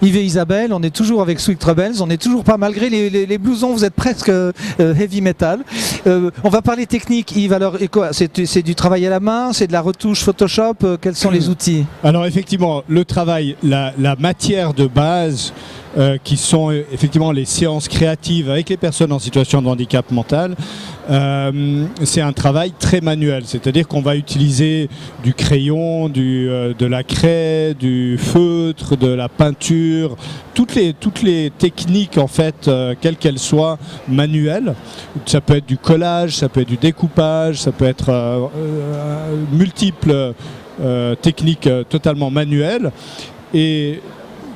Yves et Isabelle, on est toujours avec Sweet Rebels, on est toujours pas, malgré les blousons, vous êtes presque heavy metal. On va parler technique, Yves, alors c'est du travail à la main, c'est de la retouche Photoshop, quels sont les outils? Alors effectivement, le travail, la matière de base, qui sont effectivement les séances créatives avec les personnes en situation de handicap mental, c'est un travail très manuel, c'est-à-dire qu'on va utiliser du crayon, de la craie, du feutre, de la peinture, toutes les techniques en fait, quelles qu'elles soient, manuelles. Ça peut être du collage, ça peut être du découpage, ça peut être multiples techniques totalement manuelles, et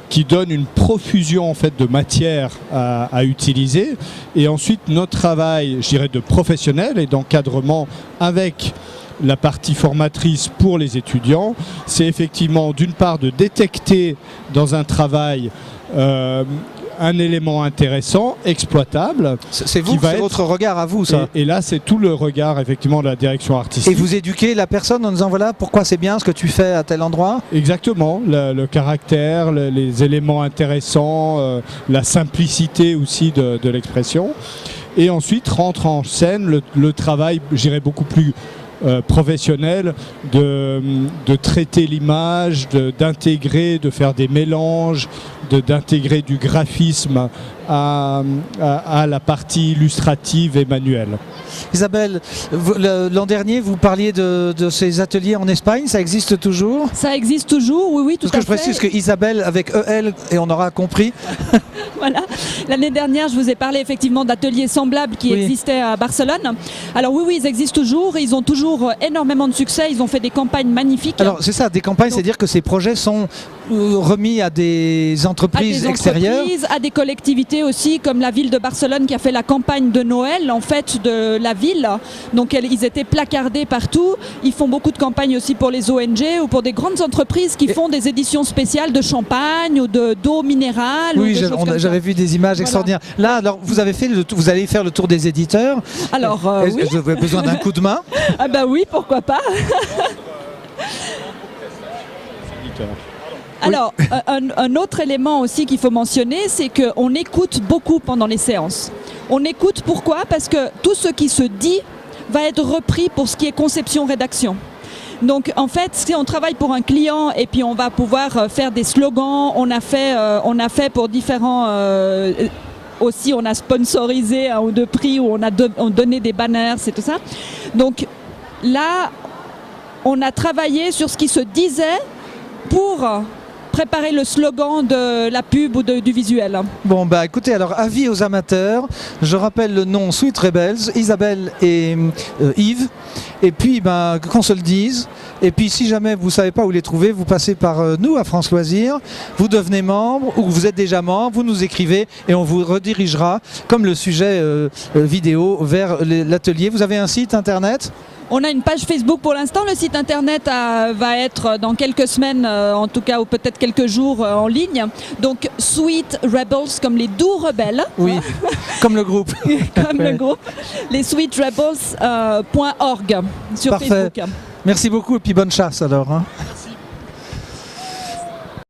qui donne une profusion en fait de matière à utiliser. Et ensuite notre travail, je dirais, de professionnel et d'encadrement avec la partie formatrice pour les étudiants, c'est effectivement d'une part de détecter dans un travail un élément intéressant, exploitable. C'est vous, c'est votre regard à vous, ça. Et là, c'est tout le regard, effectivement, de la direction artistique. Et vous éduquez la personne en disant, voilà, pourquoi c'est bien ce que tu fais à tel endroit? Exactement, le caractère, les éléments intéressants, la simplicité aussi de l'expression. Et ensuite, rentre en scène le travail, je dirais, beaucoup plus professionnel de traiter l'image, d'intégrer, de faire des mélanges, d'intégrer du graphisme à la partie illustrative et manuelle. Isabelle, l'an dernier, vous parliez de ces ateliers en Espagne, ça existe toujours? Ça existe toujours, oui, tout à fait. Parce que je précise que Isabelle avec EL, et on aura compris. Voilà. L'année dernière, je vous ai parlé effectivement d'ateliers semblables qui existaient à Barcelone. Alors oui, ils existent toujours, ils ont toujours énormément de succès, ils ont fait des campagnes magnifiques. Alors c'est ça, des campagnes, c'est-à-dire que ces projets sont remis à des entreprises extérieures, à des collectivités aussi, comme la ville de Barcelone qui a fait la campagne de Noël en fait de la ville. Donc ils étaient placardés partout. Ils font beaucoup de campagnes aussi pour les ONG ou pour des grandes entreprises qui font des éditions spéciales de champagne ou d'eau minérale. Oui, j'avais vu des images extraordinaires. Là, alors vous allez faire le tour des éditeurs. Alors oui. Vous avez besoin d'un coup de main? Ah bah oui, pourquoi pas. Alors, un autre élément aussi qu'il faut mentionner, c'est qu'on écoute beaucoup pendant les séances. On écoute pourquoi? Parce que tout ce qui se dit va être repris pour ce qui est conception-rédaction. Donc en fait, si on travaille pour un client et puis on va pouvoir faire des slogans, on a fait pour différents... aussi, on a sponsorisé un ou deux prix où on a donné des banners, c'est tout ça. Donc là, on a travaillé sur ce qui se disait pour préparer le slogan de la pub ou du visuel. Bon bah écoutez, alors avis aux amateurs, je rappelle le nom Sweet Rebels, Isabelle et Yves, et puis bah, qu'on se le dise, et puis si jamais vous ne savez pas où les trouver, vous passez par nous à France Loisirs, vous devenez membre, ou vous êtes déjà membre, vous nous écrivez et on vous redirigera, comme le sujet vidéo, vers l'atelier. Vous avez un site internet ? On a une page Facebook pour l'instant, le site internet va être dans quelques semaines, en tout cas, ou peut-être quelques jours en ligne. Donc Sweet Rebels, comme les doux rebelles. Oui, comme le groupe. Comme le groupe. Les sweetrebels.org sur Parfait. Facebook. Merci beaucoup et puis bonne chasse alors. Hein.